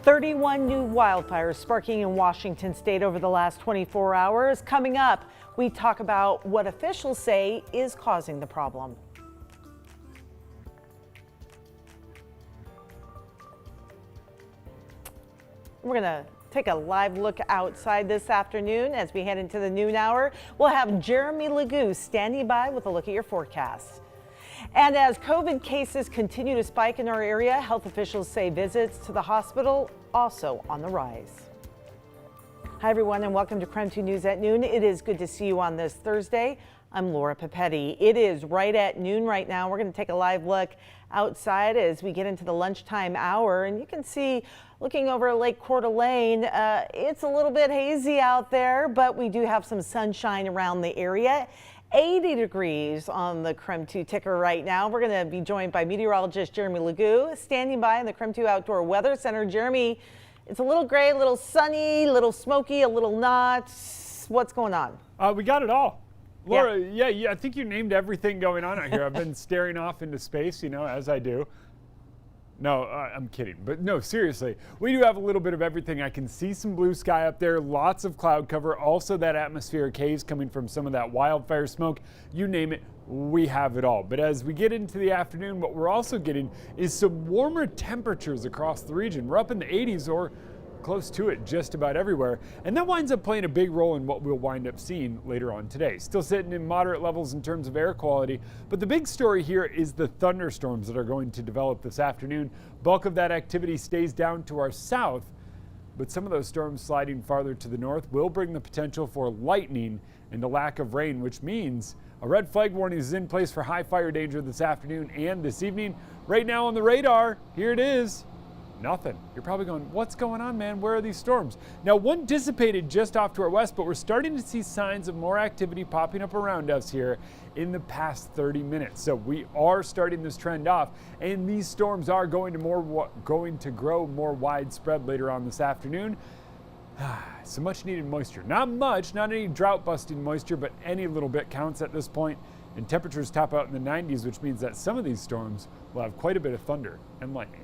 31 new wildfires sparking in Washington state over the last 24 hours. Coming up, we talk about what officials say is causing the problem. We're going to take a live look outside this afternoon as we head into the noon hour. We'll have Jeremy Legoo standing by with a look at your forecast. And as COVID cases continue to spike in our area, health officials say visits to the hospital also on the rise. Hi everyone and welcome to KREM 2 News at Noon. It is good to see you on this Thursday. I'm Laura Papetti. It is right at noon right now. We're going to take a live look outside as we get into the lunchtime hour, and you can see looking over Lake Coeur d'Alene, it's a little bit hazy out there, but we do have some sunshine around the area. 80 degrees on the KREM 2 ticker right now. We're going to be joined by meteorologist Jeremy Legoo standing by in the KREM 2 Outdoor Weather Center. Jeremy, it's a little gray, a little sunny, a little smoky, a little not. What's going on? We got it all. Laura, yeah, I think you named everything going on out here. I've been staring off into space, as I do. No, I'm kidding. But no, seriously, we do have a little bit of everything. I can see some blue sky up there, lots of cloud cover, also that atmospheric haze coming from some of that wildfire smoke. You name it, we have it all. But as we get into the afternoon, what we're also getting is some warmer temperatures across the region. We're up in the 80s or close to it just about everywhere, and that winds up playing a big role in what we'll wind up seeing later on today. Still sitting in moderate levels in terms of air quality, but the big story here is the thunderstorms that are going to develop this afternoon. Bulk of that activity stays down to our south, but some of those storms sliding farther to the north will bring the potential for lightning and a lack of rain, which means a red flag warning is in place for high fire danger this afternoon and this evening. Right now on the radar, here it is. Nothing. You're probably going, what's going on, man? Where are these storms? Now, one dissipated just off to our west, but we're starting to see signs of more activity popping up around us here in the past 30 minutes. So we are starting this trend off, and these storms are going to grow more widespread later on this afternoon. So much needed moisture. Not much, not any drought busting moisture, but any little bit counts at this point. And temperatures top out in the 90s, which means that some of these storms will have quite a bit of thunder and lightning.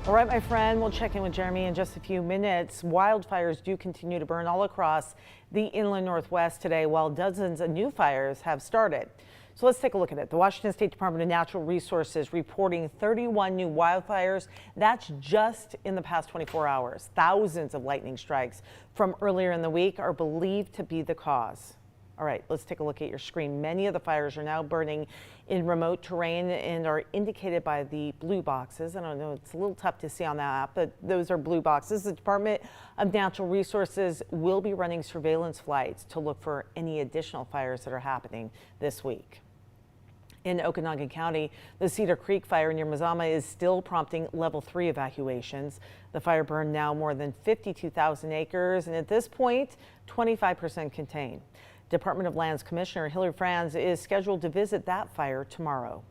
All right, my friend, we'll check in with Jeremy in just a few minutes. Wildfires do continue to burn all across the inland northwest today, while dozens of new fires have started. So let's take a look at it. The Washington State Department of Natural Resources reporting 31 new wildfires. That's just in the past 24 hours. Thousands of lightning strikes from earlier in the week are believed to be the cause. All right, let's take a look at your screen. Many of the fires are now burning in remote terrain and are indicated by the blue boxes. I don't know, it's a little tough to see on that app, but those are blue boxes. The Department of Natural Resources will be running surveillance flights to look for any additional fires that are happening this week. In Okanogan County, the Cedar Creek fire near Mazama is still prompting level 3 evacuations. The fire burned now more than 52,000 acres, and at this point, 25% contained. Department of Lands Commissioner Hillary Franz is scheduled to visit that fire tomorrow.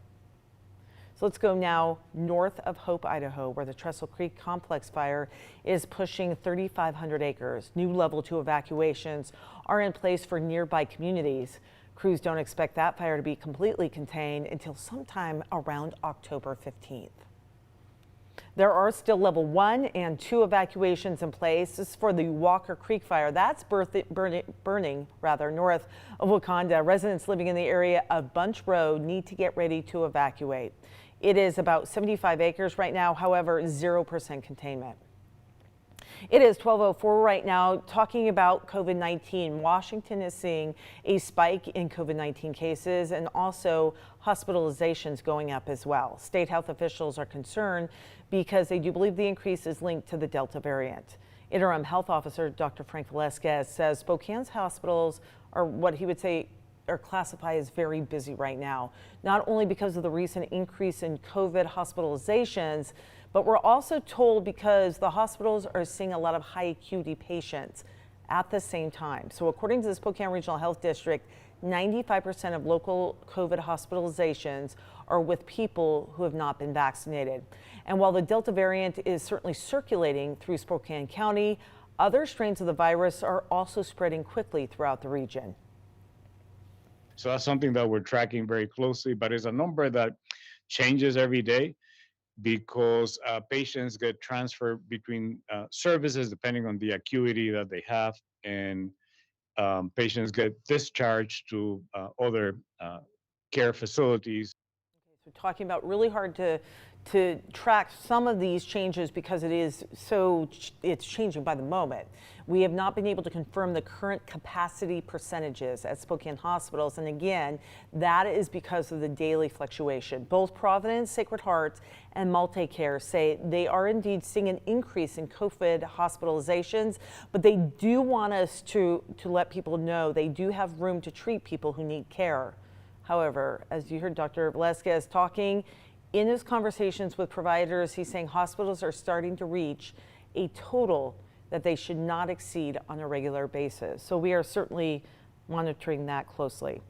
So let's go now north of Hope, Idaho, where the Trestle Creek Complex fire is pushing 3,500 acres. New level 2 evacuations are in place for nearby communities. Crews don't expect that fire to be completely contained until sometime around October 15th. There are still level 1 and 2 evacuations in place. This is for the Walker Creek fire. That's burning north of Wakanda. Residents living in the area of Bunch Road need to get ready to evacuate. It is about 75 acres right now, however, 0% containment. It is 12:04 right now. Talking about COVID-19, Washington is seeing a spike in COVID-19 cases and also hospitalizations going up as well. State health officials are concerned because they do believe the increase is linked to the Delta variant. Interim Health Officer Dr. Frank Velasquez says Spokane's hospitals are what he would say are classified as very busy right now, not only because of the recent increase in COVID hospitalizations, but we're also told because the hospitals are seeing a lot of high acuity patients at the same time. So according to the Spokane Regional Health District, 95% of local COVID hospitalizations are with people who have not been vaccinated. And while the Delta variant is certainly circulating through Spokane County, other strains of the virus are also spreading quickly throughout the region. So that's something that we're tracking very closely, but it's a number that changes every day. because patients get transferred between services depending on the acuity that they have, and patients get discharged to other care facilities. So talking about really hard to track some of these changes because it's changing by the moment. We have not been able to confirm the current capacity percentages at Spokane hospitals, and again, that is because of the daily fluctuation. Both Providence, Sacred Heart, and Multicare say they are indeed seeing an increase in COVID hospitalizations, but they do want us to let people know they do have room to treat people who need care. However, as you heard Dr. Velasquez talking, in his conversations with providers, he's saying hospitals are starting to reach a total that they should not exceed on a regular basis. So we are certainly monitoring that closely.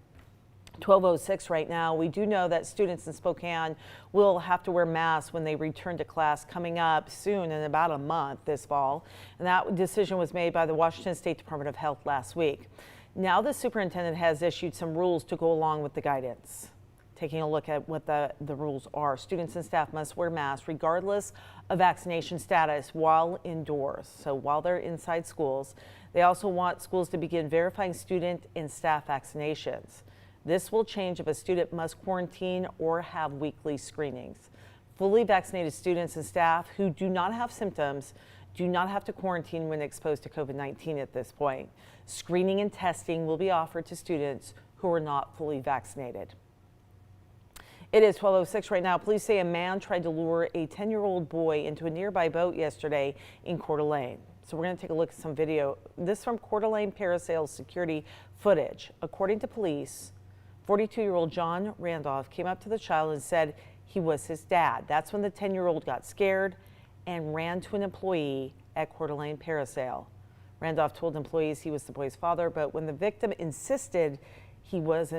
12:06 right now. We do know that students in Spokane will have to wear masks when they return to class coming up soon in about a month this fall. And that decision was made by the Washington State Department of Health last week. Now the superintendent has issued some rules to go along with the guidance. Taking a look at what the rules are. Students and staff must wear masks regardless of vaccination status while indoors. So while they're inside schools, they also want schools to begin verifying student and staff vaccinations. This will change if a student must quarantine or have weekly screenings. Fully vaccinated students and staff who do not have symptoms do not have to quarantine when exposed to COVID-19 at this point. Screening and testing will be offered to students who are not fully vaccinated. It is 12:06 right now. Police say a man tried to lure a 10-year-old boy into a nearby boat yesterday in Coeur d'Alene. So we're going to take a look at some video. This from Coeur d'Alene Parasail security footage. According to police, 42-year-old John Randolph came up to the child and said he was his dad. That's when the 10-year-old got scared and ran to an employee at Coeur d'Alene Parasail. Randolph told employees he was the boy's father, but when the victim insisted he was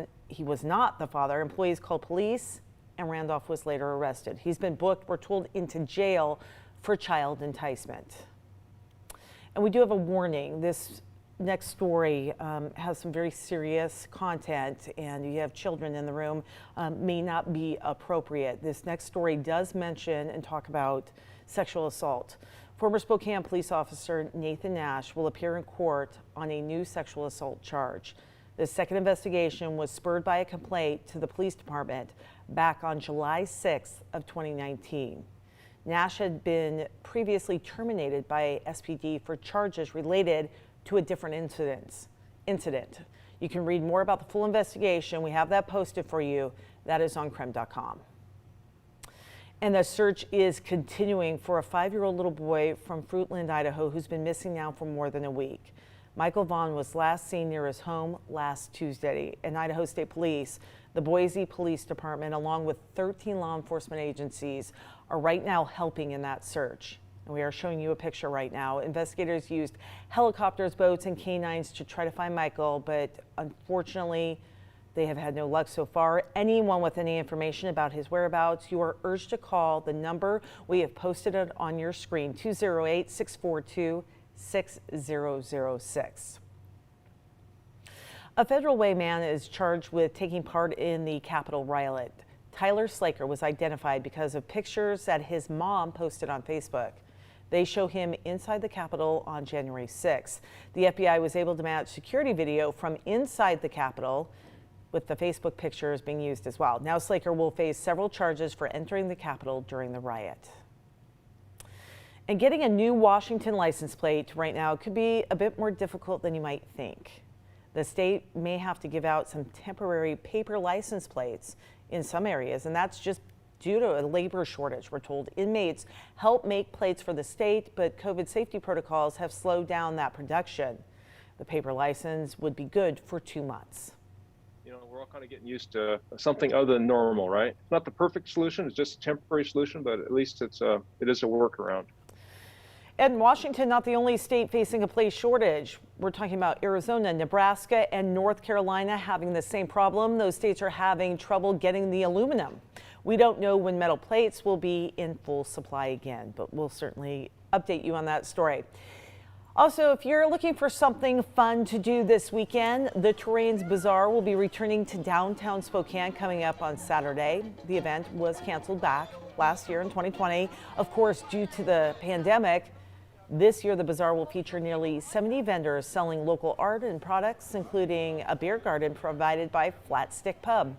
not the father, employees called police and Randolph was later arrested. He's been booked, we're told, into jail for child enticement. And we do have a warning. This next story has some very serious content, and you have children in the room, may not be appropriate. This next story does mention and talk about sexual assault. Former Spokane police officer Nathan Nash will appear in court on a new sexual assault charge. The second investigation was spurred by a complaint to the police department back on July 6th of 2019. Nash had been previously terminated by SPD for charges related to a different incident. You can read more about the full investigation. We have that posted for you. That is on creme.com. And the search is continuing for a 5-year-old little boy from Fruitland, Idaho, who's been missing now for more than a week. Michael Vaughn was last seen near his home last Tuesday. And Idaho State Police, the Boise Police Department, along with 13 law enforcement agencies, are right now helping in that search. And we are showing you a picture right now. Investigators used helicopters, boats, and canines to try to find Michael, but unfortunately, they have had no luck so far. Anyone with any information about his whereabouts, you are urged to call the number we have posted it on your screen, 208-642-6006. A Federal Way man is charged with taking part in the Capitol riot. Tyler Slaker was identified because of pictures that his mom posted on Facebook. They show him inside the Capitol on January 6th. The FBI was able to match security video from inside the Capitol with the Facebook pictures being used as well. Now Slaker will face several charges for entering the Capitol during the riot. And getting a new Washington license plate right now could be a bit more difficult than you might think. The state may have to give out some temporary paper license plates in some areas, and that's just due to a labor shortage. We're told inmates help make plates for the state, but COVID safety protocols have slowed down that production. The paper license would be good for 2 months. You know, we're all kind of getting used to something other than normal, right? It's not the perfect solution, it's just a temporary solution, but at least it is a workaround. And Washington, not the only state facing a plate shortage. We're talking about Arizona, Nebraska, and North Carolina having the same problem. Those states are having trouble getting the aluminum. We don't know when metal plates will be in full supply again, but we'll certainly update you on that story. Also, if you're looking for something fun to do this weekend, the Terrains Bazaar will be returning to downtown Spokane coming up on Saturday. The event was canceled back last year in 2020. Of course, due to the pandemic, this year the bazaar will feature nearly 70 vendors selling local art and products, including a beer garden provided by Flat Stick Pub.